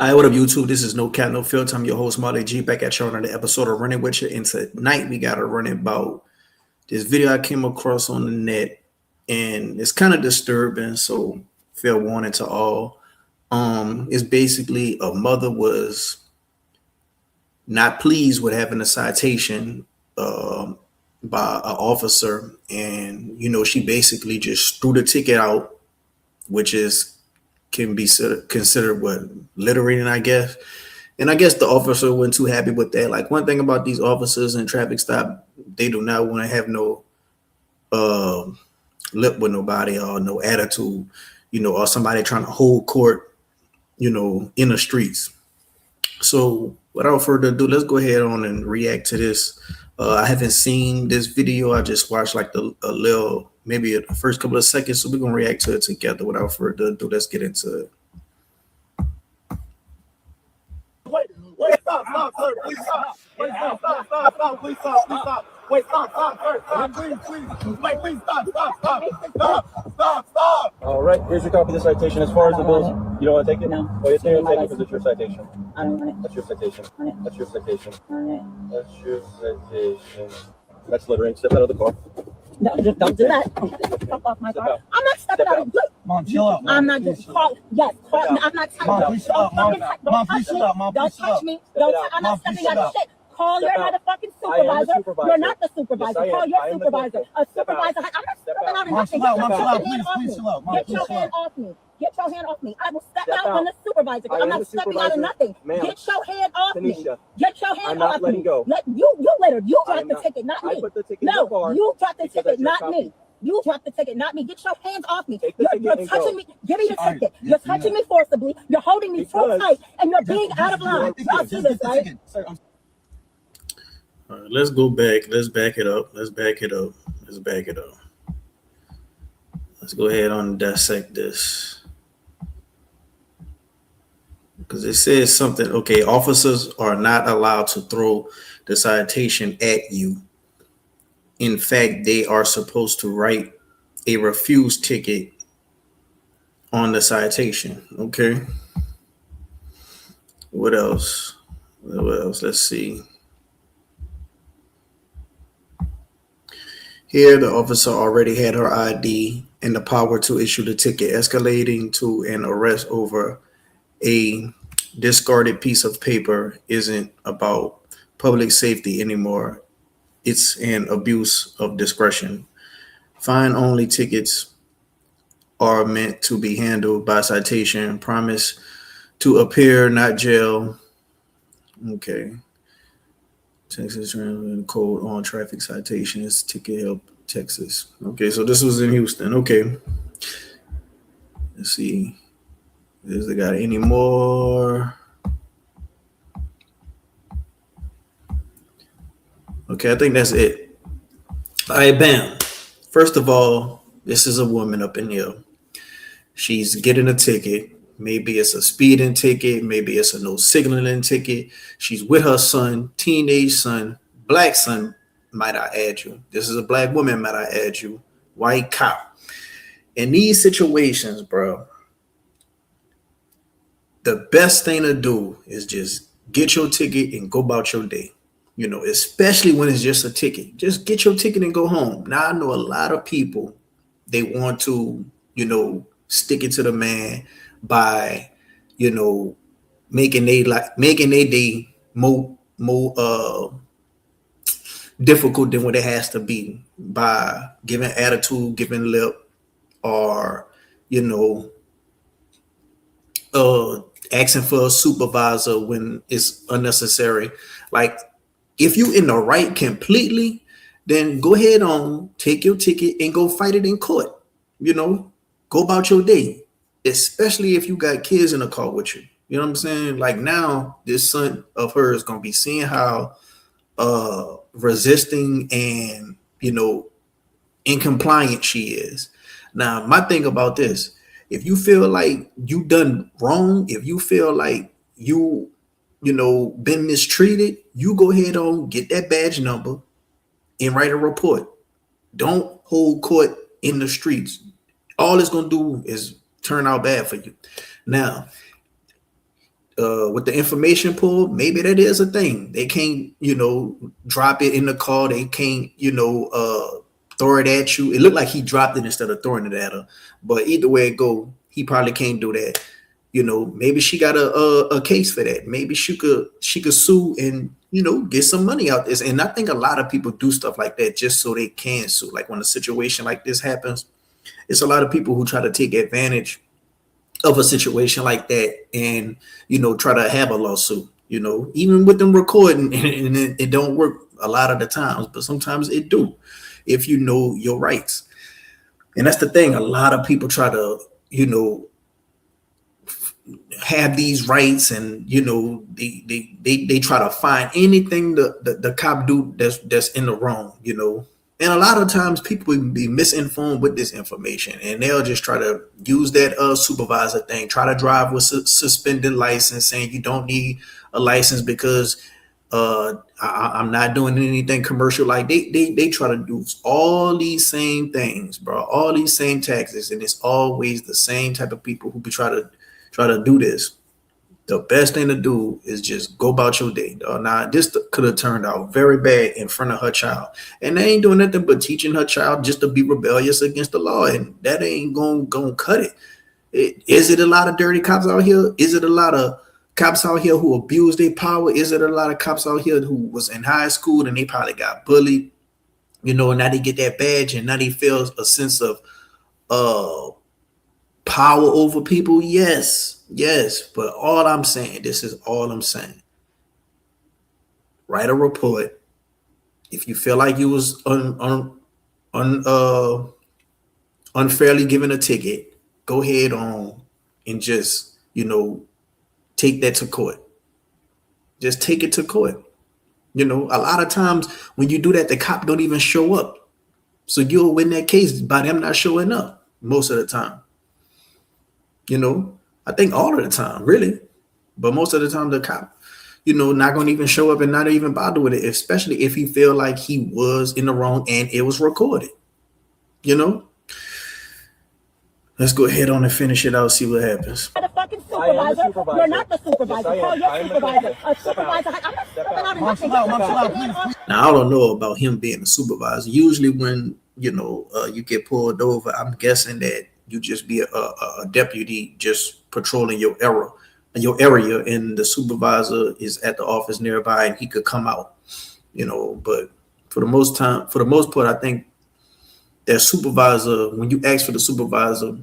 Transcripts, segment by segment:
Hi, what up, YouTube? This is No Cat, No Filter. I'm your host, Marley G, back at you on another episode of Running With You. And tonight we got to run about this video I came across on the net, and it's kind of disturbing. So, fair warning to all. It's basically a mother was not pleased with having a citation by an officer, and she basically just threw the ticket out, which is can be considered what littering, I guess. And I guess the officer wasn't too happy with that. Like, one thing about these officers in traffic stop, they do not want to have no uh, lip with nobody or no attitude, or somebody trying to hold court, in the streets. So without further ado, let's go ahead on and react to this. I haven't seen this video. I just watched like a little, maybe the first couple of seconds. So we're gonna react to it together. Without further ado, let's get into it. Wait, stop, sir, please stop. Wait, stop, please stop. Wait, stop, sir, please. Wait, please stop. All right, here's your copy of the citation. As far as the bills, you don't want to take it? No. Well, it's going to take it because it's your citation. I don't want it. That's your citation. Want it. That's your citation. Want it. That's your citation. That's littering. Step out of the car. No, just don't do that. Step off my Step car. out. I'm not stepping Step out. out. Look, Mom, chill out. I'm not just call. Yes, call. Step out. I'm not touching. Mom, please chill out. Mom, Don't please touch chill me. out. Mom, Don't please chill touch out. me. Step I'm out. not Mom, stepping please out of chill shit. Call Step your out. motherfucking I am the supervisor. supervisor. You're not the supervisor. Yes, I am. Call your I am the supervisor. A Step out. supervisor. I'm not Step stepping out. out of Mom, nothing. chill out. Get Mom, your chill out. hand off Please me. chill out. Mom, Get please your chill hand out. off me. Get your hand off me. I will step Step out out. on the supervisor. I I'm am not the stepping out of supervisor. nothing. Ma'am. Get your hand off me. Tanisha, Get your hand I'm not off letting me. go. You littered. You I dropped am the not. ticket, not I me. put the ticket in the No, car you dropped the because ticket, that's your not copy. me. You dropped the ticket, not me. Get your hands off me. Take the ticket You're and touching go. me. Give me the All right. ticket. Yeah, You're touching me forcibly. You're holding me so Because- tight, and you're being out of line. Y'all see this, right? Sir, All right, let's go back. Let's back it up. Let's back it up. Let's go ahead on and dissect this. Because it says something. Okay, officers are not allowed to throw the citation at you. In fact, they are supposed to write a refused ticket on the citation. Okay. What else? Let's see. Here, the officer already had her ID and the power to issue the ticket, escalating to an arrest over a discarded piece of paper isn't about public safety anymore. It's an abuse of discretion. Fine only tickets are meant to be handled by citation. Promise to appear, not jail. Okay. Texas code on traffic citations, ticket help, Texas. Okay, so this was in Houston. Okay. Let's see. Is they got any more? Okay, I think that's it. All right, bam. First of all, this is a woman up in here. She's getting a ticket. Maybe it's a speeding ticket. Maybe it's a no signaling ticket. She's with her son, teenage son, black son, might I add you. This is a black woman, might I add you. White cop. In these situations, bro, the best thing to do is just get your ticket and go about your day. Especially when it's just a ticket. Just get your ticket and go home. Now, I know a lot of people, they want to, stick it to the man by, making their day more difficult than what it has to be by giving attitude, giving lip, or asking for a supervisor when it's unnecessary. Like, if you in the right completely, then go ahead on, take your ticket and go fight it in court. Go about your day, especially if you got kids in the car with you. You know what I'm saying? Like, now this son of hers is gonna be seeing how resisting and incompliant she is. Now, my thing about this, if you feel like you done wrong, if you feel like been mistreated, you go ahead on, get that badge number and write a report. Don't hold court in the streets. All it's gonna do is turn out bad for you. Now, with the information pool, maybe that is a thing. They can't, drop it in the car. They can't, throw it at you. It looked like he dropped it instead of throwing it at her. But either way it go, he probably can't do that. Maybe she got a case for that. Maybe she could sue and get some money out this. And I think a lot of people do stuff like that just so they can sue. Like when a situation like this happens, it's a lot of people who try to take advantage of a situation like that and try to have a lawsuit. Even with them recording, and it don't work a lot of the times, but sometimes it do if you know your rights. And that's the thing. A lot of people try to have these rights, and they try to find anything the cop do that's in the wrong. And a lot of times people will be misinformed with this information, and they'll just try to use that supervisor thing, try to drive with suspended license, saying you don't need a license because I'm not doing anything commercial. Like they try to do all these same things, bro, all these same taxes, and it's always the same type of people who be try to do this. The best thing to do is just go about your day. Now, this could have turned out very bad in front of her child. And they ain't doing nothing but teaching her child just to be rebellious against the law. And that ain't going to cut it. Is it a lot of dirty cops out here? Is it a lot of cops out here who abuse their power? Is it a lot of cops out here who was in high school and they probably got bullied? And now they get that badge and now they feel a sense of power over people. Yes. But all I'm saying, write a report. If you feel like you was unfairly given a ticket, go ahead on and just, take that to court. Just take it to court. A lot of times when you do that, the cop don't even show up. So you'll win that case by them not showing up most of the time. I think all of the time, really. But most of the time, the cop, not going to even show up and not even bother with it, especially if he feel like he was in the wrong and it was recorded. Let's go ahead on and finish it out, see what happens. The fucking supervisor. You're not the supervisor. Call your supervisor. A supervisor. I'm not stepping out and nothing. Now, I don't know about him being a supervisor. Usually when, you get pulled over, I'm guessing that you just be a deputy just patrolling your area, and the supervisor is at the office nearby and he could come out, but for the most part, I think that supervisor, when you ask for the supervisor,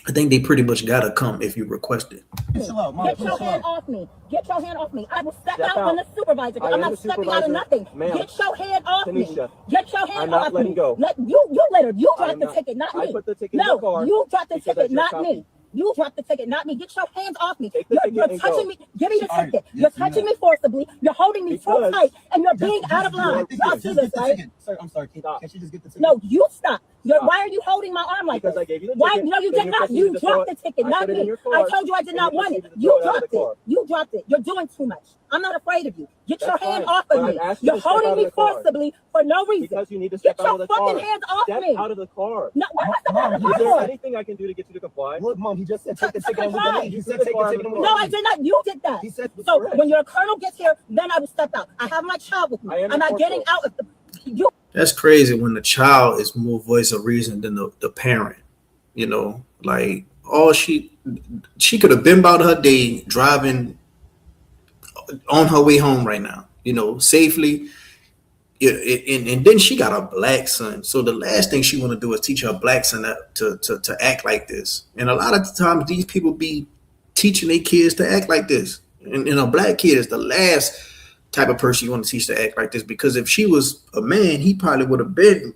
I think they pretty much gotta come if you request it. Get your hand off me. Get your hand off me. I will step out on the supervisor. I'm not stepping out of nothing. Get your hand off me. Get your hand off me. I'm not letting go. You later. You dropped the ticket, not me. No, you dropped the ticket, not me. You dropped the ticket, not me. Get your hands off me. You're touching me. Give me the ticket. You're touching me forcibly. You're holding me so tight, and you're being out of line. Y'all see this, right? Sir, I'm sorry. Can she just get the ticket? No, you stop. Why are you holding my arm like this? Because I gave you the Why? ticket. No, you did not. You dropped the ticket, not me. I told you I did not want it. You dropped it. You dropped it. You're doing too much. I'm not afraid of you. Get your hand off of me. You're holding me forcibly for no reason. Because you need to step out of the car. Get your fucking hands off me. Step out of the car. No, what am I stepping out of the Is there car? anything I can do to get you to comply? Look, Mom, he just said take the ticket and Comply. leave. He said take the ticket and No, I did not. You did that. He said So correct. when your colonel gets here, then I will step out. I have my child with me. I'm not getting out of the. You. That's crazy when the child is more voice of reason than the parent. Like she could have been about her day driving on her way home right now, safely. And then she got a black son. So the last thing she want to do is teach her black son to act like this. And a lot of times these people be teaching their kids to act like this. And a black kid is the last type of person you want to teach to act like this, because if she was a man, he probably would have been,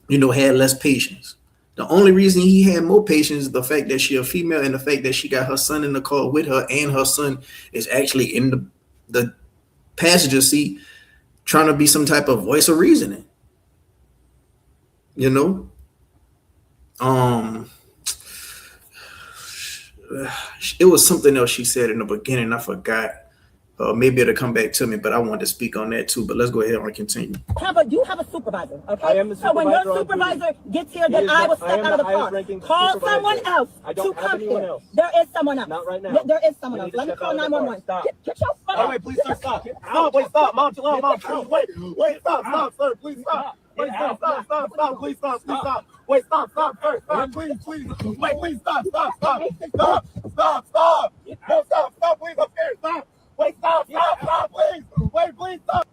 had less patience. The only reason he had more patience is the fact that she a female and the fact that she got her son in the car with her, and her son is actually in the passenger seat trying to be some type of voice of reasoning. It was something else she said in the beginning. I forgot. Maybe it'll come back to me, but I wanted to speak on that too. But let's go ahead and continue. You have a supervisor, okay? I am the so when supervisor your on supervisor duty. gets here, He then is I not- will step I am out of the the car. highest-ranking Call supervisor. someone else I don't to have come anyone here. else. There is someone else. Not right now. There is someone We else. need to Let me step call out of the car. 911. Stop. Get your phone. Oh, wait, please, sir, stop. Stop, wait, stop. Mom, chill out, mom. Wait, stop, sir, please stop. Wait, stop, please stop. Wait, stop, sir, stop, please. Wait, please, stop. Stop, please, I'm scared, stop. Wait, stop, please. Wait, please, stop.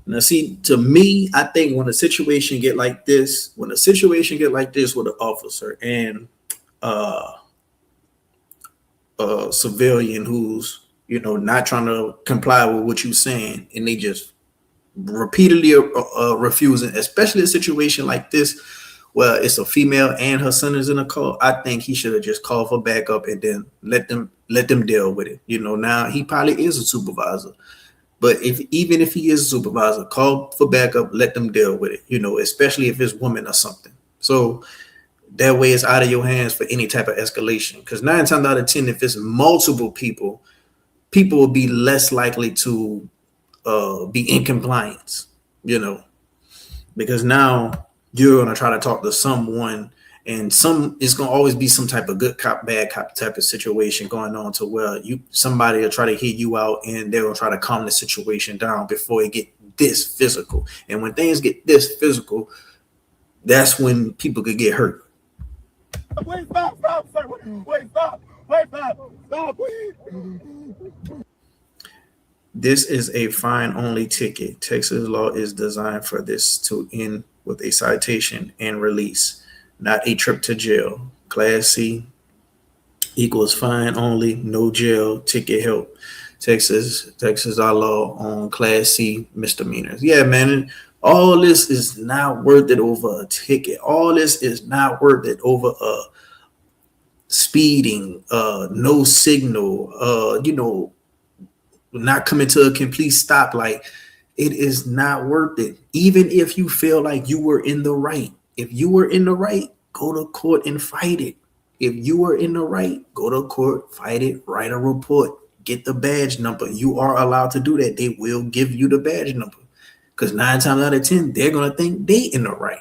Now, see, to me, I think when a situation get like this with an officer and a civilian who's not trying to comply with what you're saying, and they just repeatedly refusing, especially a situation like this where it's a female and her son is in a car, I think he should have just called for backup and then let them deal with it. Now he probably is a supervisor. But even if he is a supervisor, call for backup, let them deal with it, especially if it's women or something. So that way it's out of your hands for any type of escalation. Because 9 times out of 10, if it's multiple people will be less likely to be in compliance, because now you're going to try to talk to someone, and it's going to always be some type of good cop, bad cop type of situation going on to where somebody will try to hit you out and they'll try to calm the situation down before it get this physical. And when things get this physical, that's when people could get hurt. Please stop, sir. Wait, stop, please. This is a fine-only ticket. Texas law is designed for this to end with a citation and release, not a trip to jail. Class C equals fine only, no jail, ticket help. Texas our law on Class C misdemeanors. Yeah, man. All this is not worth it over a ticket. All this is not worth it over a speeding, no signal, not coming to a complete stop. Like, it is not worth it. Even if you feel like you were in the right. If you were in the right, go to court and fight it. If you were in the right, go to court, fight it, write a report, get the badge number. You are allowed to do that. They will give you the badge number. Because 9 times out of 10, they're going to think they in the right.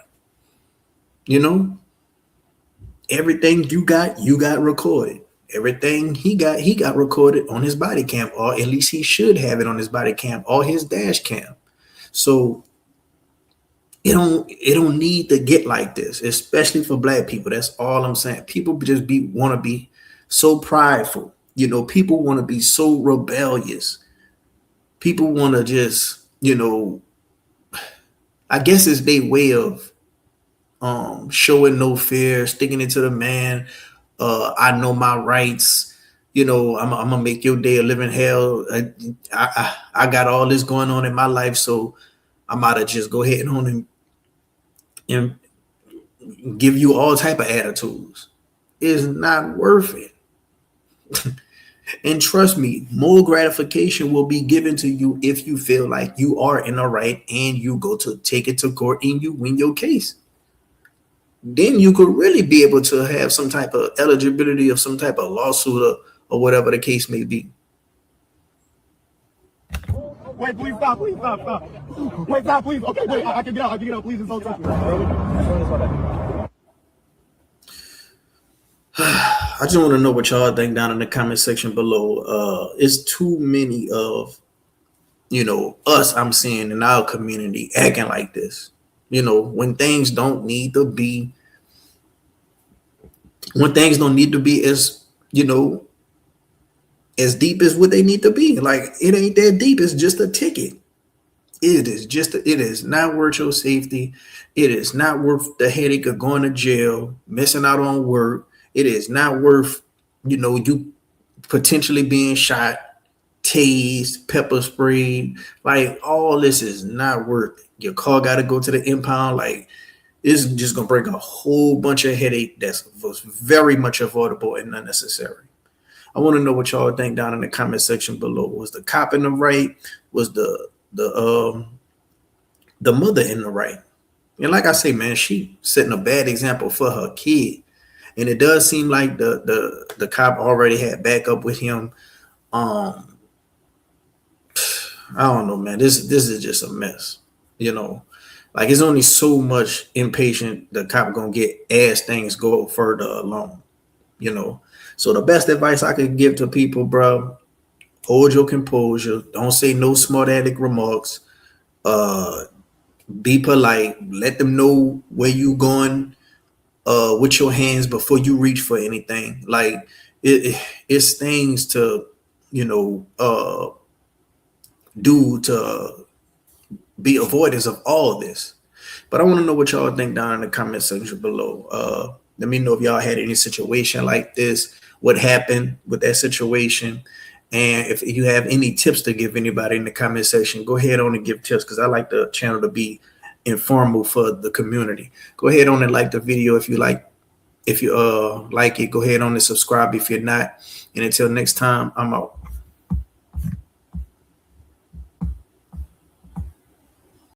Everything you got recorded. Everything he got recorded on his body cam, or at least he should have it on his body cam or his dash cam. So it don't need to get like this, especially for Black people. That's all I'm saying. People just want to be so prideful. People want to be so rebellious. People want to just, I guess it's their way of showing no fear, sticking it to the man. I know my rights. I'm gonna make your day a living hell. I got all this going on in my life, so I'm out to just go ahead on and give you all type of attitudes. It's not worth it. And trust me, more gratification will be given to you if you feel like you are in the right and you go to take it to court and you win your case. Then you could really be able to have some type of eligibility of some type of lawsuit or whatever the case may be. Wait, please stop. Wait, stop, please. Okay, wait, I can get out, please. It's so tough. I just want to know what y'all think down in the comment section below. It's too many of, us I'm seeing in our community acting like this. When things don't need to be as, as deep as what they need to be. Like, it ain't that deep. It's just a ticket. It is not worth your safety. It is not worth the headache of going to jail, missing out on work. It is not worth, you potentially being shot, tased, pepper sprayed. Like, all this is not worth it. Your car got to go to the impound. Like, it's just going to bring a whole bunch of headache that was very much avoidable and unnecessary. I want to know what y'all think down in the comment section below. Was the cop in the right? Was the mother in the right? And like I say, man, she setting a bad example for her kid. And it does seem like the cop already had backup with him. I don't know, man. This is just a mess. You know, like it's only so much impatient the cop gonna get as things go further along. You know, so the best advice I could give to people, bro, hold your composure. Don't say no smart aleck remarks. Uh, be polite. Let them know where you going with your hands before you reach for anything. Like it's things to, you know, do to be avoidance of all of this. But I want to know what y'all think down in the comment section below. Let me know if y'all had any situation like this, what happened with that situation. And if you have any tips to give anybody in the comment section, go ahead on and give tips, because I like the channel to be informal for the community. Go ahead on and like the video if you like. If you like it, go ahead on and subscribe if you're not. And until next time, I'm out.